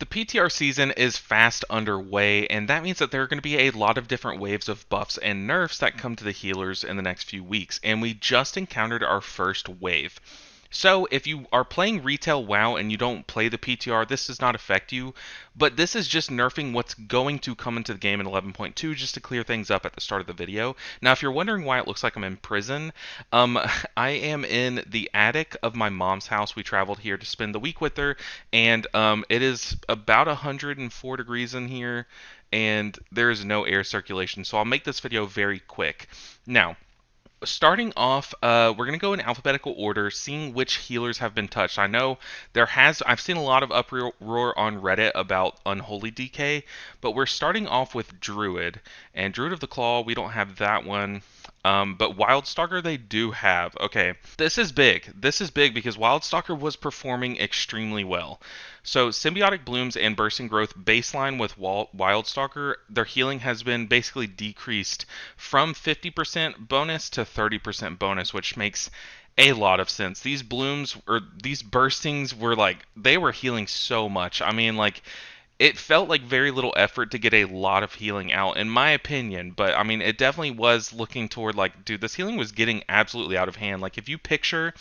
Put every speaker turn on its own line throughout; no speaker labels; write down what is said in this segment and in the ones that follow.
The PTR season is fast underway, and that means that there are going to be a lot of different waves of buffs and nerfs that come to the healers in the next few weeks, and we just encountered our first wave. So, if you are playing retail WoW and you don't play the PTR, this does not affect you, but this is just nerfing what's going to come into the game in 11.2 just to clear things up at the start of the video. Now, if you're wondering why it looks like I'm in prison, um, I am in the attic of my mom's house. We traveled here to spend the week with her, and it is about 104 degrees in here, and there is no air circulation, so I'll make this video very quick. Now, starting off, we're going to go in alphabetical order, seeing which healers have been touched. I know I've seen a lot of uproar on Reddit about Unholy DK, but we're starting off with Druid. And Druid of the Claw, we don't have that one. But Wildstalker they do have. Okay, this is big. This is big because Wildstalker was performing extremely well. So Symbiotic Blooms and Bursting Growth baseline with Wildstalker, their healing has been basically decreased from 50% bonus to 30% bonus, which makes a lot of sense. These blooms or these burstings were like they were healing so much. I mean, like it felt like very little effort to get a lot of healing out, in my opinion. But I mean, it definitely was looking toward like, dude, this healing was getting absolutely out of hand. Like if you picture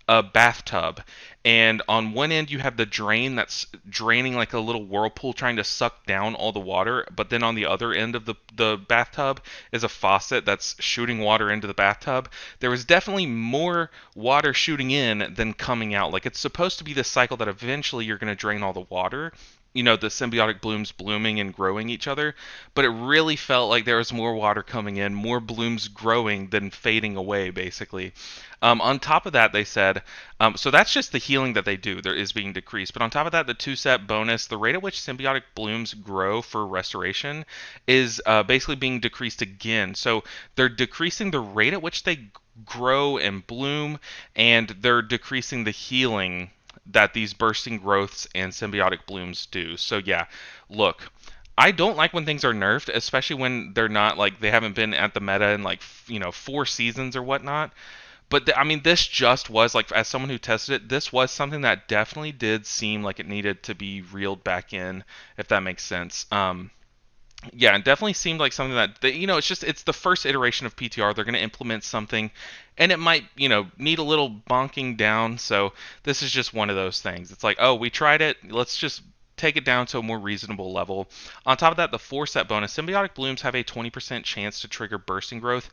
a bathtub, and on one end you have the drain that's draining like a little whirlpool trying to suck down all the water, but then on the other end of the bathtub is a faucet that's shooting water into the bathtub. There was definitely more water shooting in than coming out. Like it's supposed to be this cycle that eventually you're going to drain all the water, you know, the symbiotic blooms blooming and growing each other, but it really felt like there was more water coming in, more blooms growing than fading away, basically. On top of that, they said, so that's just the healing that they do. There is being decreased. But on top of that, the two-step bonus, the rate at which symbiotic blooms grow for restoration is basically being decreased again. So they're decreasing the rate at which they grow and bloom, and they're decreasing the healing that these bursting growths and symbiotic blooms do. So yeah, look, I don't like when things are nerfed, especially when they're not like they haven't been at the meta in like 4 seasons or whatnot. But I mean, this just was like, as someone who tested it, this was something that definitely did seem like it needed to be reeled back in, if that makes sense. Yeah, it definitely seemed like something that it's the first iteration of PTR. They're going to implement something, and it might need a little bonking down. So this is just one of those things. It's like, oh, we tried it. Let's just take it down to a more reasonable level. On top of that, the 4-set bonus, symbiotic blooms have a 20% chance to trigger bursting growth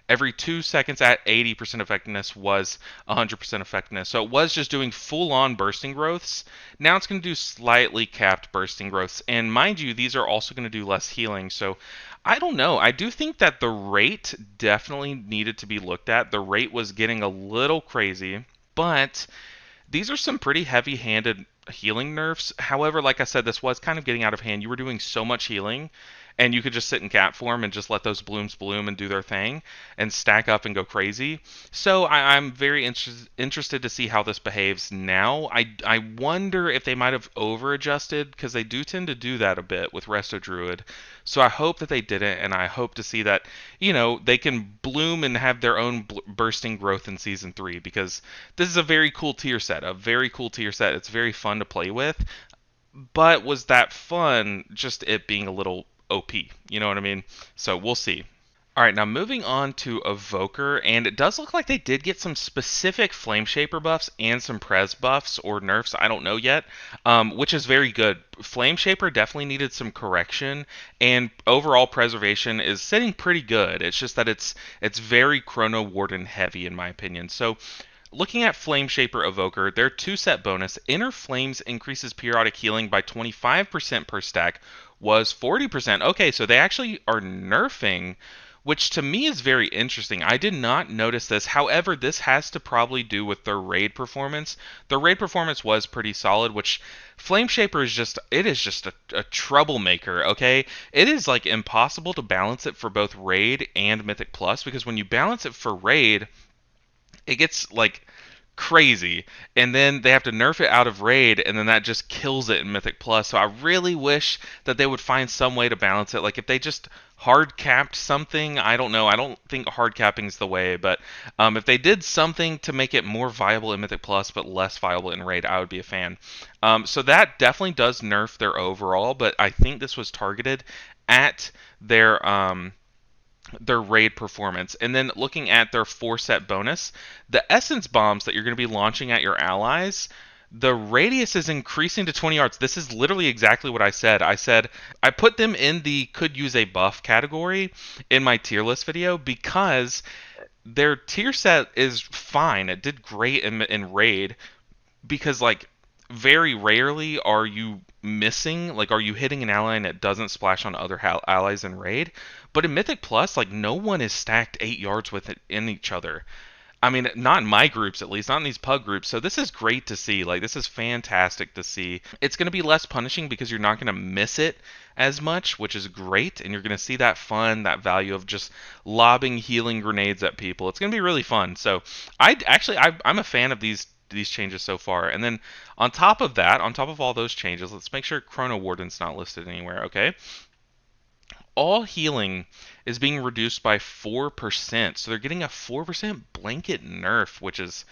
every 2 seconds at 80% effectiveness was 100% effectiveness. So it was just doing full-on bursting growths. Now it's going to do slightly capped bursting growths. And mind you, these are also going to do less healing. So I don't know. I do think that the rate definitely needed to be looked at. The rate was getting a little crazy, but these are some pretty heavy-handed healing nerfs. However, like I said, this was kind of getting out of hand. You were doing so much healing, and you could just sit in cat form and just let those blooms bloom and do their thing and stack up and go crazy. So I'm very interested to see how this behaves now. I wonder if they might have over adjusted, because they do tend to do that a bit with Resto Druid. So I hope that they didn't, and I hope to see that they can bloom and have their own bursting growth in Season 3, because this is a very cool tier set. It's very fun to play with. But was that fun just it being a little OP? You know what I mean? So we'll see. All right, now moving on to Evoker, and it does look like they did get some specific Flame Shaper buffs and some Prez buffs or nerfs, I don't know yet, which is very good. Flame Shaper definitely needed some correction, and overall preservation is sitting pretty good. It's just that it's very Chrono Warden heavy in my opinion. So looking at Flame Shaper Evoker, their 2-set bonus, Inner Flames increases periodic healing by 25% per stack, was 40%. Okay, so they actually are nerfing, which to me is very interesting. I did not notice this. However, this has to probably do with their raid performance. The raid performance was pretty solid, which Flame Shaper is just a troublemaker, okay? It is like impossible to balance it for both raid and Mythic Plus, because when you balance it for raid, it gets like crazy. And then they have to nerf it out of raid, and then that just kills it in Mythic Plus. So I really wish that they would find some way to balance it. Like if they just hard capped something, I don't know. I don't think hard capping is the way, but if they did something to make it more viable in Mythic Plus but less viable in raid, I would be a fan. So that definitely does nerf their overall, but I think this was targeted at their raid performance. And then looking at their 4-set bonus, the essence bombs that you're going to be launching at your allies, the radius is increasing to 20 yards. This is literally exactly what I said. I said I put them in the could use a buff category in my tier list video because their tier set is fine. It did great in raid because like very rarely are you missing, like are you hitting an ally and it doesn't splash on other allies in raid, but in Mythic Plus like no one is stacked 8 yards with it in each other. I mean, not in my groups at least, not in these pug groups. So this is great to see. Like this is fantastic to see. It's going to be less punishing because you're not going to miss it as much, which is great, and you're going to see that fun, that value of just lobbing healing grenades at people. It's going to be really fun. So I'm a fan of these changes so far. And then on top of that, on top of all those changes, let's make sure Chrono Warden's not listed anywhere, okay? All healing is being reduced by 4%. So they're getting a 4% blanket nerf, which is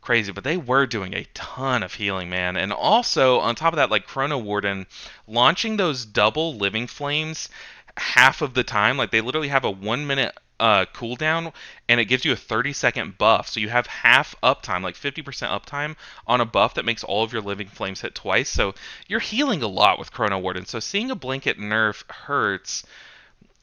crazy. But they were doing a ton of healing, man. And also, on top of that, like Chrono Warden, launching those double living flames half of the time. Like they literally have a 1 minute cooldown, and it gives you a 30-second buff. So you have half uptime, like 50% uptime on a buff that makes all of your living flames hit twice. So you're healing a lot with Chrono Warden. So seeing a blanket nerf hurts,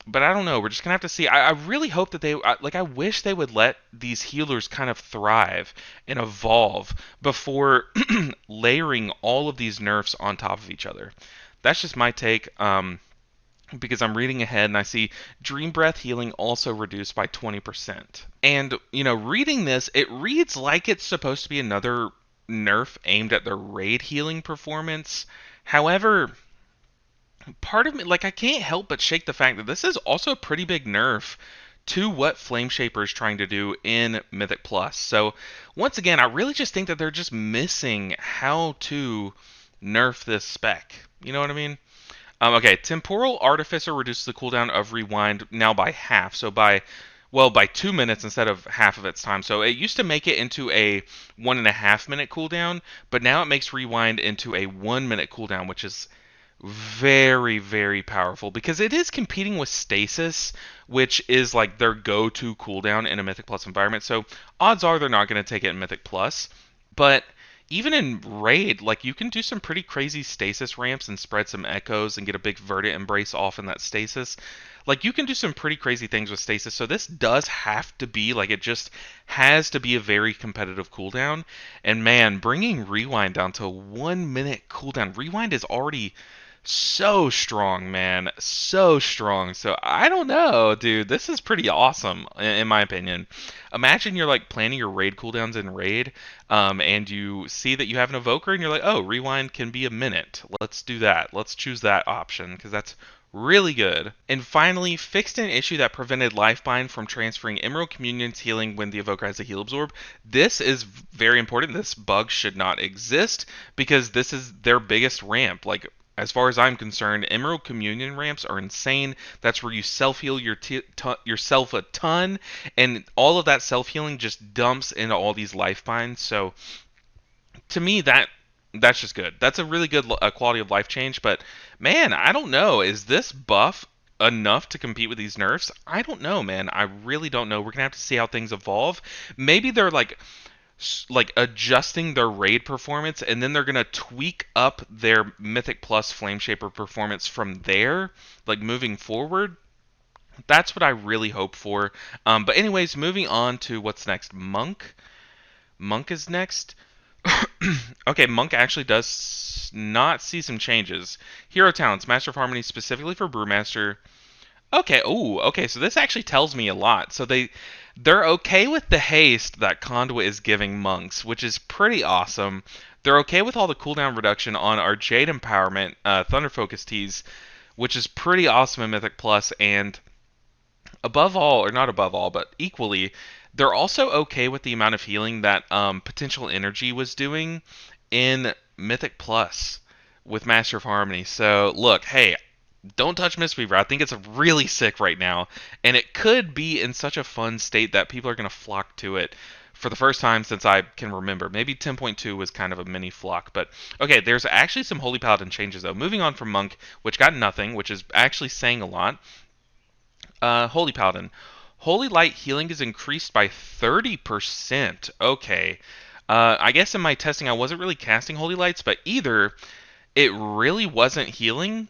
but I don't know. We're just gonna have to see. I really hope that I wish they would let these healers kind of thrive and evolve before layering all of these nerfs on top of each other. That's just my take. Because I'm reading ahead and I see Dream Breath healing also reduced by 20%. And, reading this, it reads like it's supposed to be another nerf aimed at the raid healing performance. However, part of me, like, I can't help but shake the fact that this is also a pretty big nerf to what Flame Shaper is trying to do in Mythic Plus. So, once again, I really just think that they're just missing how to nerf this spec. You know what I mean? Okay, Temporal Artificer reduces the cooldown of Rewind now by half. So by 2 minutes instead of half of its time. So it used to make it into a 1.5 minute cooldown, but now it makes Rewind into a 1 minute cooldown, which is very, very powerful because it is competing with Stasis, which is like their go-to cooldown in a Mythic Plus environment. So odds are they're not going to take it in Mythic Plus, but even in raid, like you can do some pretty crazy stasis ramps and spread some echoes and get a big Verdant Embrace off in that stasis. Like you can do some pretty crazy things with stasis. So this does have to be like, it just has to be a very competitive cooldown. And man, bringing Rewind down to a 1 minute cooldown. Rewind is already so strong, man. So strong. So I don't know, dude. This is pretty awesome, in my opinion. Imagine you're like planning your raid cooldowns in raid, and you see that you have an evoker, and you're like, oh, rewind can be a minute. Let's do that. Let's choose that option because that's really good. And finally, fixed an issue that prevented Lifebind from transferring Emerald Communion's healing when the evoker has a heal absorb. This is very important. This bug should not exist because this is their biggest ramp. Like, as far as I'm concerned, Emerald Communion ramps are insane. That's where you self-heal yourself a ton, and all of that self-healing just dumps into all these life binds. So, to me, that's just good. That's a really good quality of life change. But, man, I don't know. Is this buff enough to compete with these nerfs? I don't know, man. I really don't know. We're going to have to see how things evolve. Maybe they're like adjusting their raid performance, and then they're gonna tweak up their Mythic Plus Flame Shaper performance from there, like moving forward. That's what I really hope for. But anyways, moving on to what's next. Monk is next. Okay, Monk actually does not see some changes. Hero talents, Master of Harmony specifically for Brewmaster. Okay, okay, so this actually tells me a lot. So they're okay with the haste that Conduit is giving monks, which is pretty awesome. They're okay with all the cooldown reduction on our Jade Empowerment Thunder Focus teas, which is pretty awesome in Mythic Plus, and above all, or not above all, but equally, They're also okay with the amount of healing that Potential Energy was doing in Mythic Plus with Master of Harmony. So look, hey, don't touch Mistweaver. I think it's really sick right now, and it could be in such a fun state that people are going to flock to it for the first time since I can remember. Maybe 10.2 was kind of a mini flock, but okay, there's actually some Holy Paladin changes though. Moving on from Monk, which got nothing, which is actually saying a lot. Holy Paladin. Holy Light healing is increased by 30%. Okay. I guess in my testing I wasn't really casting Holy Lights, but either it really wasn't healing,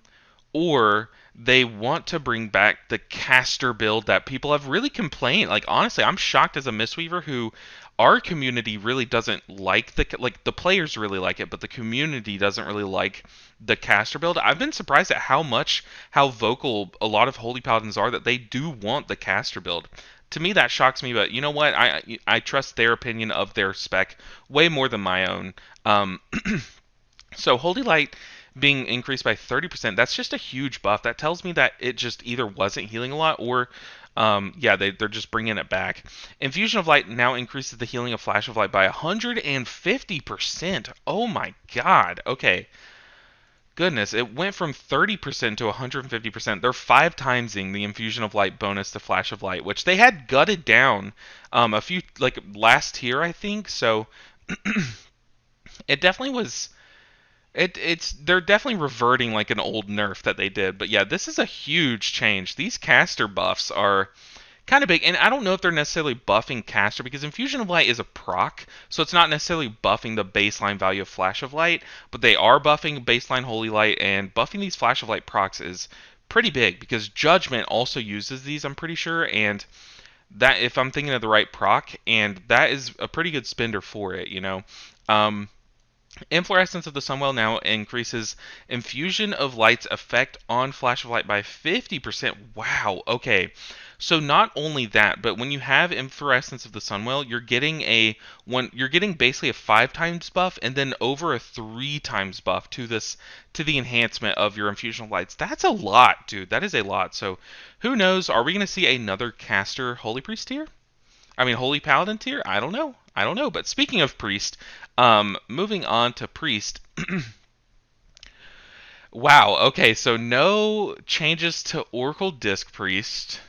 or they want to bring back the caster build that people have really complained. Like honestly, I'm shocked as a Mistweaver who our community really doesn't like the players really like it, but the community doesn't really like the caster build. I've been surprised at how vocal a lot of Holy Paladins are that they do want the caster build. To me that shocks me, but you know what? I trust their opinion of their spec way more than my own. So Holy Light being increased by 30%, that's just a huge buff. That tells me that it just either wasn't healing a lot or, yeah, they're just bringing it back. Infusion of Light now increases the healing of Flash of Light by 150%. Oh my god. Okay. Goodness, it went from 30% to 150%. They're 5 timesing the Infusion of Light bonus to Flash of Light, which they had gutted down a few, like last tier, I think. So it definitely was. It's they're definitely reverting like an old nerf that they did, but yeah, this is a huge change. These caster buffs are kind of big, and I don't know if they're necessarily buffing caster because Infusion of Light is a proc, so it's not necessarily buffing the baseline value of Flash of Light, but they are buffing baseline Holy Light, and buffing these Flash of Light procs is pretty big because Judgment also uses these, I'm pretty sure, and that if I'm thinking of the right proc, and that is a pretty good spender for it, you know. Inflorescence of the Sunwell now increases Infusion of Light's effect on Flash of Light by 50%. Wow, okay. So not only that, but when you have Inflorescence of the Sunwell, you're getting basically a 5 times buff and then over a 3 times buff to the enhancement of your Infusion of Lights. That's a lot, dude. That is a lot. So who knows? Are we gonna see another caster Holy Priest tier? I mean, Holy Paladin tier? I don't know. I don't know. But speaking of Priest, moving on to Priest. Wow, okay, so no changes to Oracle Disc Priest.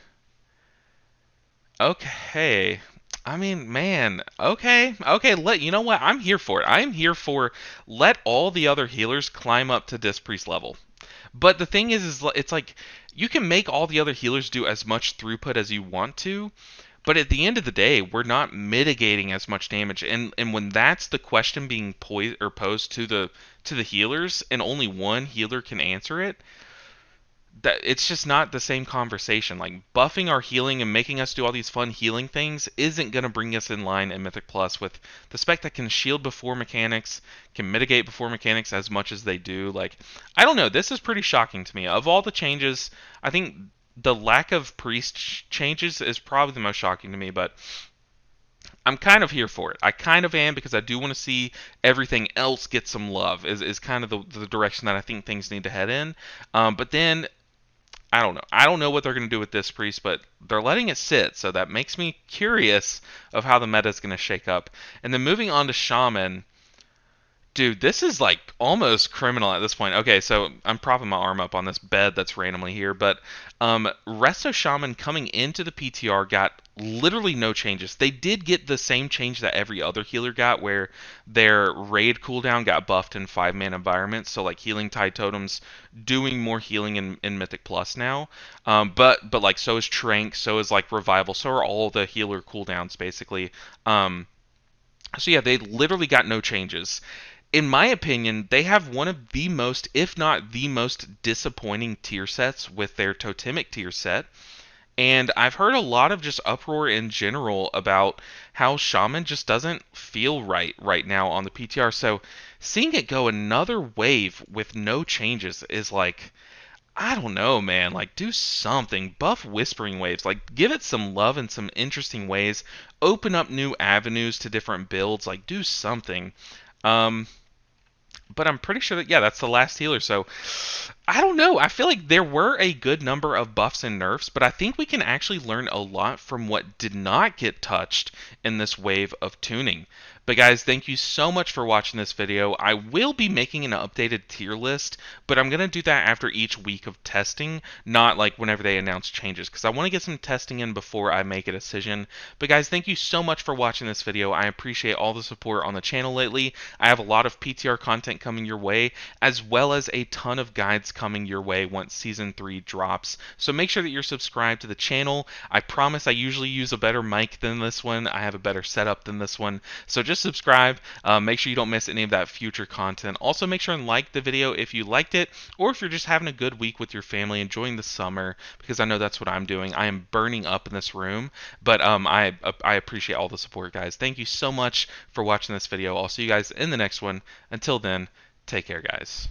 Okay. I mean, man, okay, you know what? I'm here for it. I'm here for let all the other healers climb up to Disc Priest level. But the thing is it's like you can make all the other healers do as much throughput as you want to, but at the end of the day, we're not mitigating as much damage, and when that's the question being posed to the healers, and only one healer can answer it, that it's just not the same conversation. Like buffing our healing and making us do all these fun healing things isn't gonna bring us in line in Mythic Plus with the spec that can shield before mechanics, can mitigate before mechanics as much as they do. Like I don't know, this is pretty shocking to me. Of all the changes, I think the lack of priest changes is probably the most shocking to me, but I'm kind of here for it. I kind of am because I do want to see everything else get some love. Is kind of the direction that I think things need to head in. But then I don't know. I don't know what they're going to do with this priest, but they're letting it sit, so that makes me curious of how the meta is going to shake up. And then moving on to shaman. Dude, this is like almost criminal at this point. Okay, so I'm propping my arm up on this bed that's randomly here, but Resto Shaman coming into the PTR got literally no changes. They did get the same change that every other healer got, where their raid cooldown got buffed in 5-man environments, so like Healing Tide Totems doing more healing in Mythic Plus now. But like so is Trank, so is like Revival, so are all the healer cooldowns basically. So yeah, they literally got no changes. In my opinion, they have one of the most, if not the most disappointing tier sets with their totemic tier set. And I've heard a lot of just uproar in general about how Shaman just doesn't feel right now on the PTR. So seeing it go another wave with no changes is like, I don't know, man. Like, do something. Buff Whispering Waves. Like, give it some love in some interesting ways. Open up new avenues to different builds. Like, do something. But I'm pretty sure that, yeah, that's the last healer. So I don't know. I feel like there were a good number of buffs and nerfs, but I think we can actually learn a lot from what did not get touched in this wave of tuning. But guys, thank you so much for watching this video. I will be making an updated tier list, but I'm going to do that after each week of testing, not like whenever they announce changes, because I want to get some testing in before I make a decision. But guys, thank you so much for watching this video. I appreciate all the support on the channel lately. I have a lot of PTR content coming your way, as well as a ton of guides coming your way once Season 3 drops. So make sure that you're subscribed to the channel. I promise I usually use a better mic than this one. I have a better setup than this one. So just subscribe. Make sure you don't miss any of that future content. Also, make sure and like the video if you liked it, or if you're just having a good week with your family, enjoying the summer, because I know that's what I'm doing. I am burning up in this room, but I appreciate all the support, guys. Thank you so much for watching this video. I'll see you guys in the next one. Until then, take care, guys.